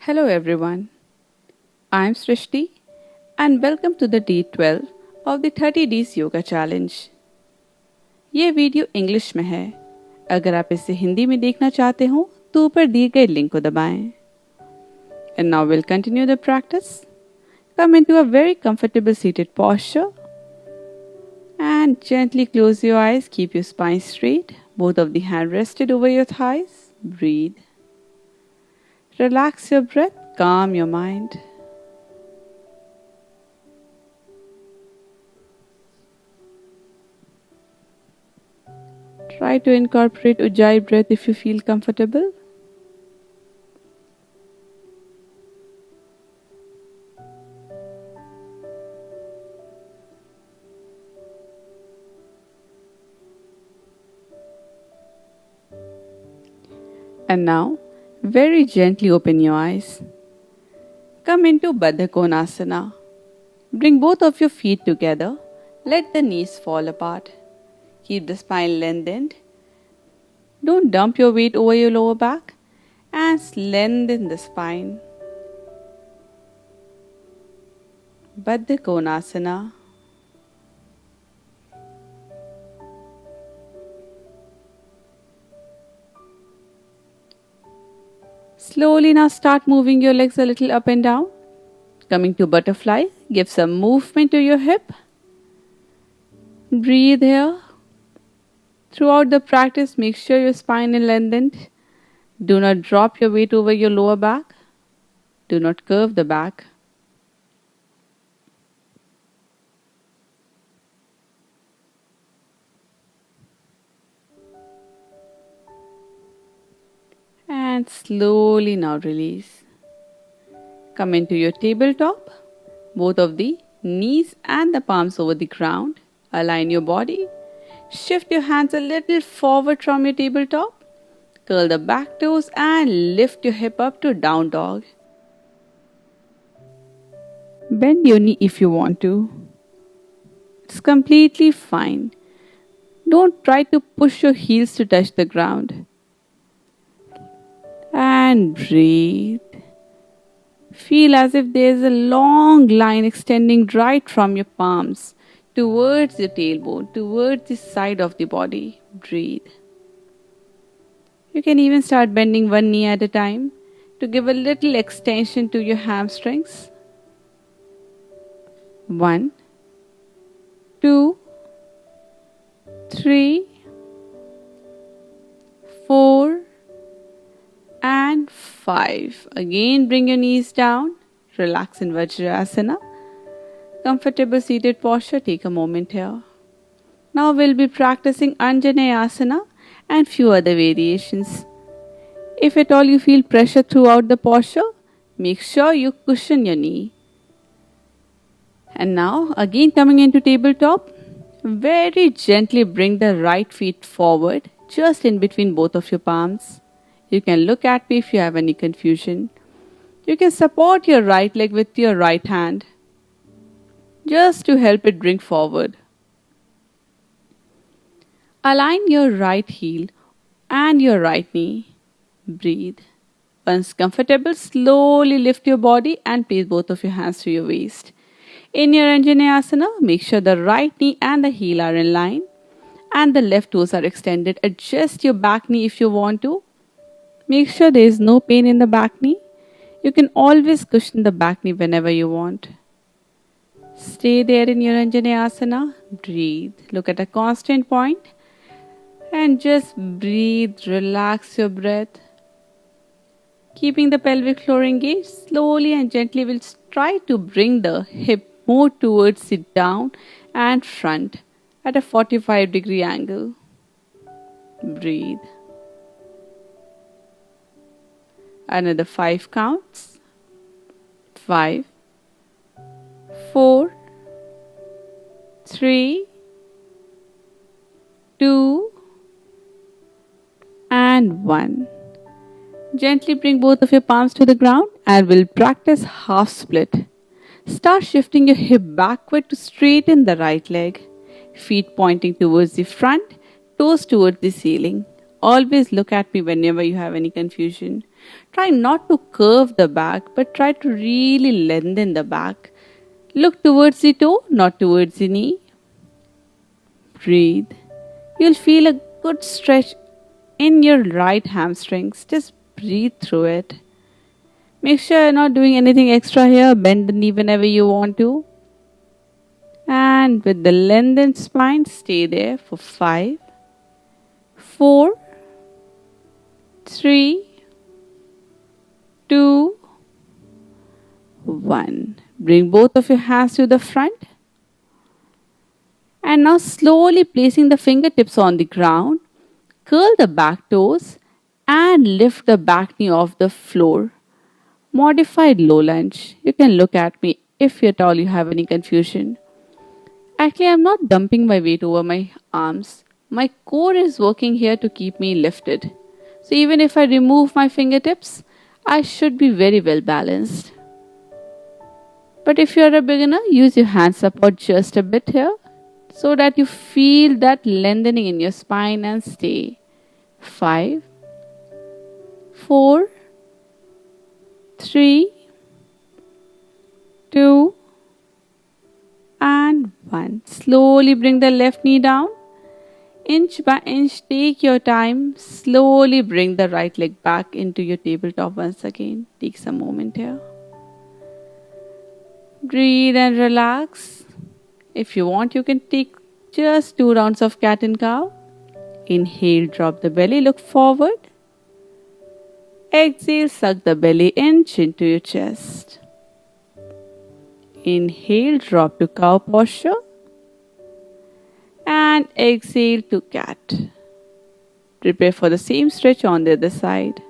Hello everyone, I'm Srishti and welcome to the day 12 of the 30 Days Yoga Challenge. ये video English में है। अगर आप इसे हिंदी में देखना चाहते हो तो ऊपर दिए गए लिंक को दबाएं। And now we'll continue the practice. Come into a very comfortable seated posture and gently close your eyes. Keep your spine straight, both of the hands rested over your thighs. Breathe. Relax your breath, calm your mind. Try to incorporate Ujjayi breath if you feel comfortable. And now, very gently open your eyes. Come into Baddha Konasana. Bring both of your feet together. Let the knees fall apart. Keep the spine lengthened. Don't dump your weight over your lower back and lengthen the spine. Baddha Konasana. Slowly now start moving your legs a little up and down. Coming to butterfly, give some movement to your hip. Breathe here. Throughout the practice, make sure your spine is lengthened. Do not drop your weight over your lower back. Do not curve the back. And slowly now release. Come into your tabletop. Both of the knees and the palms over the ground. Align your body. Shift your hands a little forward from your tabletop. Curl the back toes and lift your hip up to down dog. Bend your knee if you want to. It's completely fine. Don't try to push your heels to touch the ground. And breathe. Feel as if there's a long line extending right from your palms towards your tailbone, towards the side of the body. Breathe. You can even start bending one knee at a time to give a little extension to your hamstrings. 1, 2, 3, 4, and 5. Again, bring your knees down. Relax in Vajrasana. Comfortable seated posture. Take a moment here. Now we'll be practicing Anjaneyasana and few other variations. If at all you feel pressure throughout the posture, make sure you cushion your knee. And now, again coming into tabletop, very gently bring the right feet forward, just in between both of your palms. You can look at me if you have any confusion. You can support your right leg with your right hand, just to help it bring forward. Align your right heel and your right knee. Breathe. Once comfortable, slowly lift your body and place both of your hands to your waist. In your Anjaneyasana, make sure the right knee and the heel are in line and the left toes are extended. Adjust your back knee if you want to. Make sure there is no pain in the back knee. You can always cushion the back knee whenever you want. Stay there in your Anjaneyasana. Breathe. Look at a constant point and just breathe. Relax your breath. Keeping the pelvic floor engaged, slowly and gently we'll try to bring the hip more towards it down and front at a 45-degree angle. Breathe. Another 5 counts. 5, 4, 3, 2, and 1. Gently bring both of your palms to the ground and we'll practice half split. Start shifting your hip backward to straighten the right leg. Feet pointing towards the front, toes towards the ceiling. Always look at me whenever you have any confusion. Try not to curve the back, but try to really lengthen the back. Look towards the toe, not towards the knee. Breathe. You'll feel a good stretch in your right hamstrings. Just breathe through it. Make sure you're not doing anything extra here. Bend the knee whenever you want to. And with the lengthened spine, stay there for 5, 4, 3, 2, 1. Bring both of your hands to the front. And now slowly placing the fingertips on the ground, curl the back toes and lift the back knee off the floor. Modified low lunge. You can look at me if at all you have any confusion. Actually, I'm not dumping my weight over my arms. My core is working here to keep me lifted. So even if I remove my fingertips, I should be very well balanced. But if you're a beginner, use your hand support just a bit here so that you feel that lengthening in your spine and stay. 5, 4, 3, 2, and 1. Slowly bring the left knee down. Inch by inch, take your time. Slowly bring the right leg back into your tabletop once again. Take some moment here. Breathe and relax. If you want, you can take just 2 rounds of cat and cow. Inhale, drop the belly, look forward. Exhale, suck the belly inch into your chest. Inhale, drop to cow posture. And exhale to cat. Prepare for the same stretch on the other side.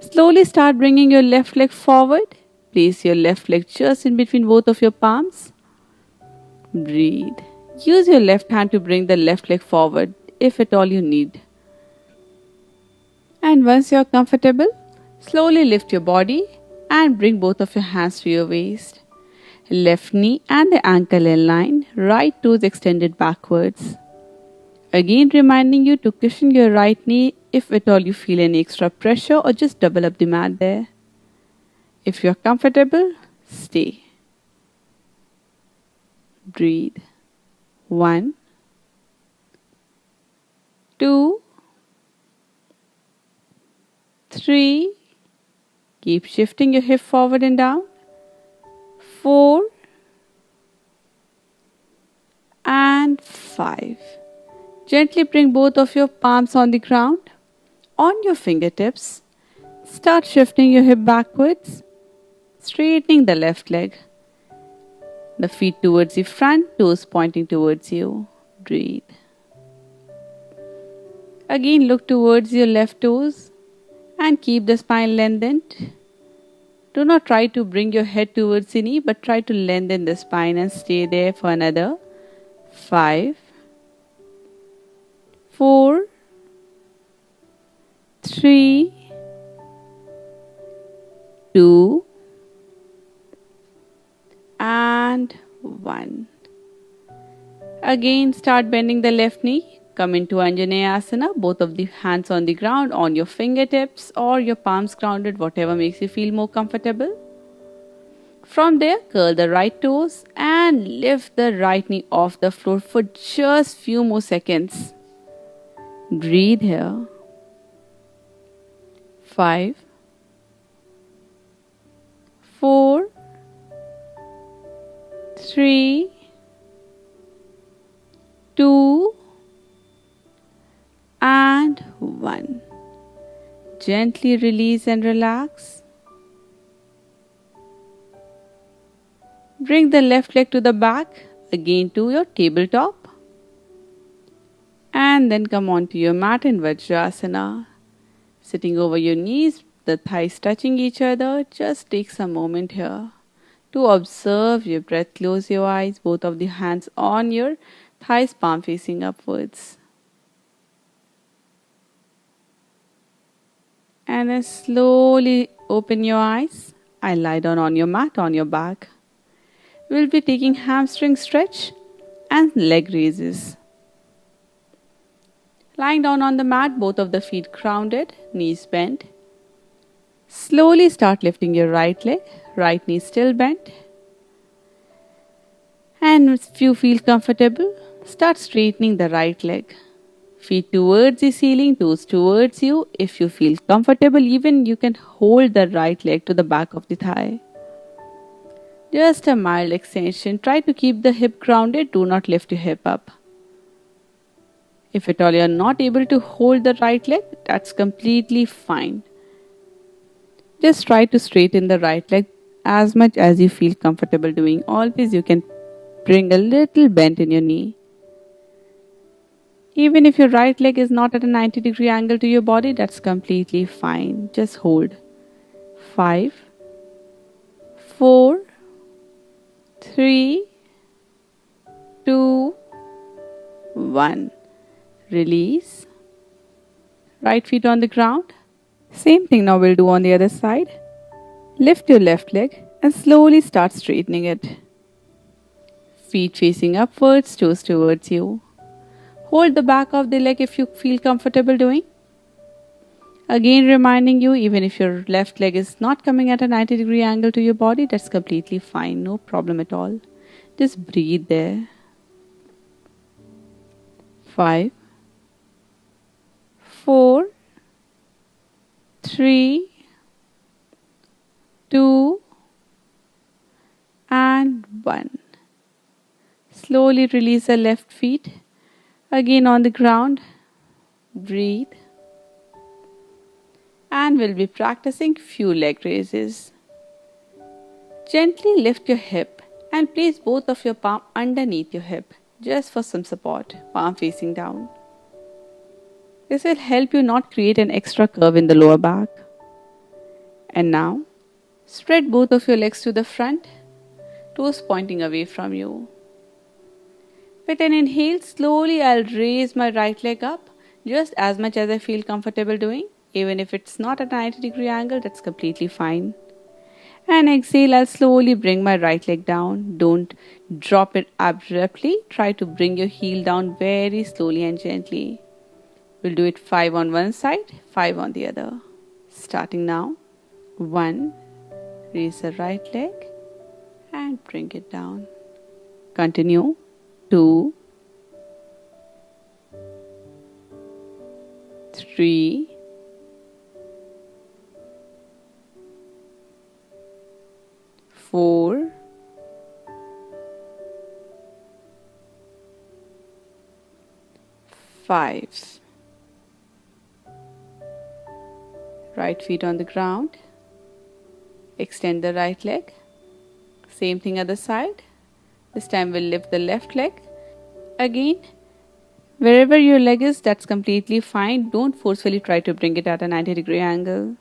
Slowly start bringing your left leg forward. Place your left leg just in between both of your palms. Breathe. Use your left hand to bring the left leg forward if at all you need. And once you are comfortable, slowly lift your body and bring both of your hands to your waist. Left knee and the ankle in line, right toes extended backwards. Again reminding you to cushion your right knee if at all you feel any extra pressure, or just double up the mat there. If you are comfortable, stay. Breathe. 1, 2, 3. Keep shifting your hip forward and down. 4 and 5. Gently bring both of your palms on the ground. On your fingertips, start shifting your hip backwards, straightening the left leg. The feet towards the front, toes pointing towards you. Breathe. Again, look towards your left toes and keep the spine lengthened. Do not try to bring your head towards the knee, but try to lengthen the spine and stay there for another 5, 4, 3, 2, and 1. Again, start bending the left knee. Come into Anjaneyasana, both of the hands on the ground, on your fingertips or your palms grounded, whatever makes you feel more comfortable. From there, curl the right toes and lift the right knee off the floor for just few more seconds. Breathe here. 5, 4, 3, 2, and 1. Gently release and relax. Bring the left leg to the back, again to your tabletop. And then come onto your mat in Vajrasana. Sitting over your knees, the thighs touching each other. Just take some moment here to observe your breath. Close your eyes, both of the hands on your thighs, palm facing upwards. And then slowly open your eyes and lie down on your mat on your back. We'll be taking hamstring stretch and leg raises. Lying down on the mat, both of the feet grounded, knees bent. Slowly start lifting your right leg, right knee still bent. And if you feel comfortable, start straightening the right leg. Feet towards the ceiling, toes towards you. If you feel comfortable, even you can hold the right leg to the back of the thigh. Just a mild extension. Try to keep the hip grounded. Do not lift your hip up. If at all you are not able to hold the right leg, that's completely fine. Just try to straighten the right leg as much as you feel comfortable doing. Always you can bring a little bend in your knee. Even if your right leg is not at a 90-degree angle to your body, that's completely fine. Just hold. 5, 4, 3, 2, 1. Release. Right feet on the ground. Same thing now we'll do on the other side. Lift your left leg and slowly start straightening it. Feet facing upwards, toes towards you. Hold the back of the leg if you feel comfortable doing. Again reminding you, even if your left leg is not coming at a 90-degree angle to your body, that's completely fine, no problem at all. Just breathe there. 5, 4, 3, 2, and 1. Slowly release the left feet. Again on the ground. Breathe. And we'll be practicing few leg raises. Gently lift your hip and place both of your palms underneath your hip, just for some support, palm facing down. This will help you not create an extra curve in the lower back. And now, spread both of your legs to the front, toes pointing away from you. With an inhale, slowly I'll raise my right leg up, just as much as I feel comfortable doing. Even if it's not at a 90-degree angle, that's completely fine. And exhale, I'll slowly bring my right leg down. Don't drop it abruptly. Try to bring your heel down very slowly and gently. We'll do it 5 on one side, 5 on the other. Starting now. 1. Raise the right leg and bring it down. Continue. 2, 3, 4, 5. Right feet on the ground. Extend the right leg. Same thing other side. This time we'll lift the left leg. Again, wherever your leg is, that's completely fine. Don't forcefully try to bring it at a 90-degree angle.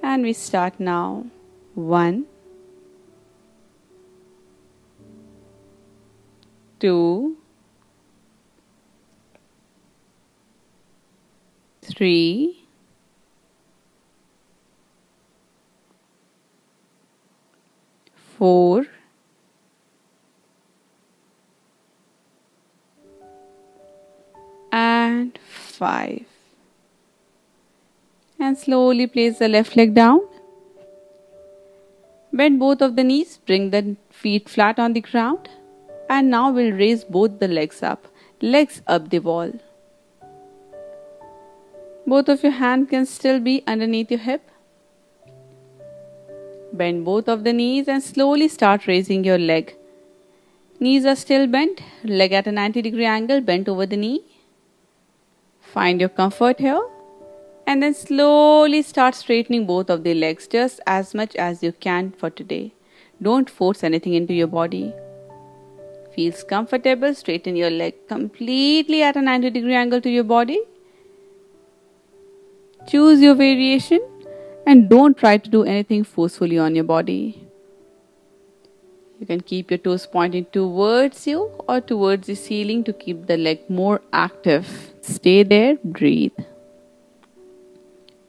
And we start now. 1, 2, 3, 4, and 5. And slowly place the left leg down. Bend both of the knees, bring the feet flat on the ground. And now we'll raise both the legs up the wall. Both of your hands can still be underneath your hip. Bend both of the knees and slowly start raising your leg. Knees are still bent, leg at a 90-degree angle, bent over the knee. Find your comfort here. And then slowly start straightening both of the legs just as much as you can for today. Don't force anything into your body. Feels comfortable, straighten your leg completely at a 90-degree angle to your body. Choose your variation and don't try to do anything forcefully on your body. You can keep your toes pointing towards you or towards the ceiling to keep the leg more active. Stay there, breathe.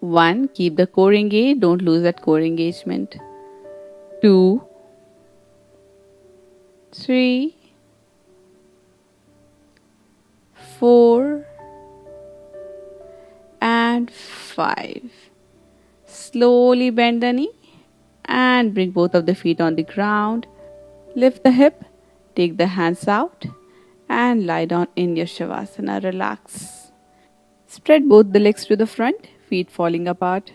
1. Keep the core engaged, don't lose that core engagement. 2, 3, 4, and 5. Slowly bend the knee and bring both of the feet on the ground. Lift the hip, take the hands out and lie down in your Shavasana. Relax. Spread both the legs to the front, feet falling apart.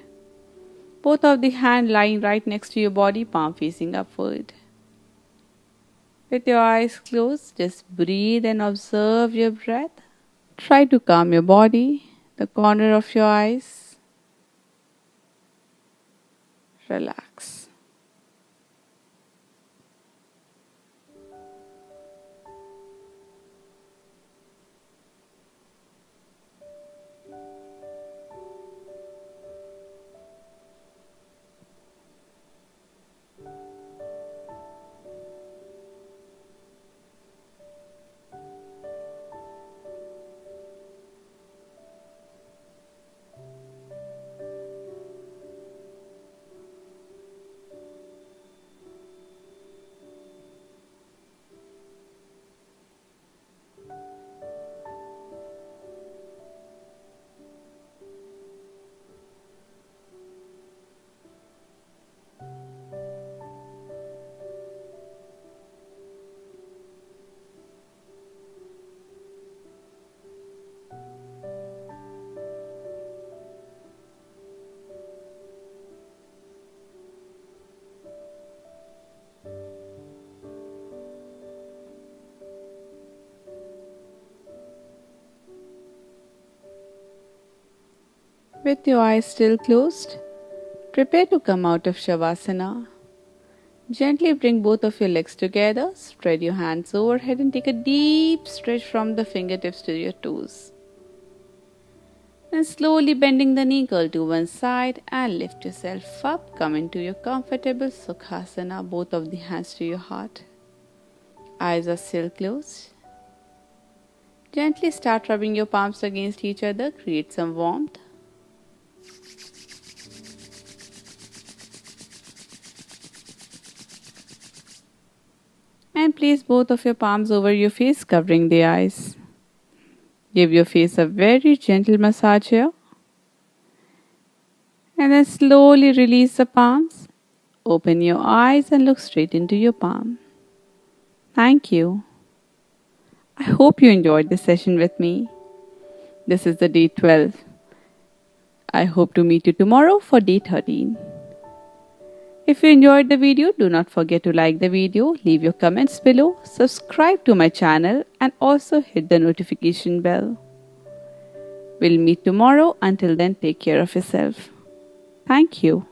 Both of the hands lying right next to your body, palm facing upward. With your eyes closed, just breathe and observe your breath. Try to calm your body, the corner of your eyes. Relax. With your eyes still closed, prepare to come out of Shavasana. Gently bring both of your legs together, spread your hands overhead and take a deep stretch from the fingertips to your toes. Then slowly bending the knee, curl to one side and lift yourself up. Come into your comfortable Sukhasana, both of the hands to your heart. Eyes are still closed. Gently start rubbing your palms against each other, create some warmth. And place both of your palms over your face, covering the eyes. Give your face a very gentle massage here. And then slowly release the palms. Open your eyes and look straight into your palm. Thank you. I hope you enjoyed this session with me. This is the day 12. I hope to meet you tomorrow for day 13. If you enjoyed the video, do not forget to like the video, leave your comments below, subscribe to my channel and also hit the notification bell. We'll meet tomorrow. Until then, take care of yourself. Thank you.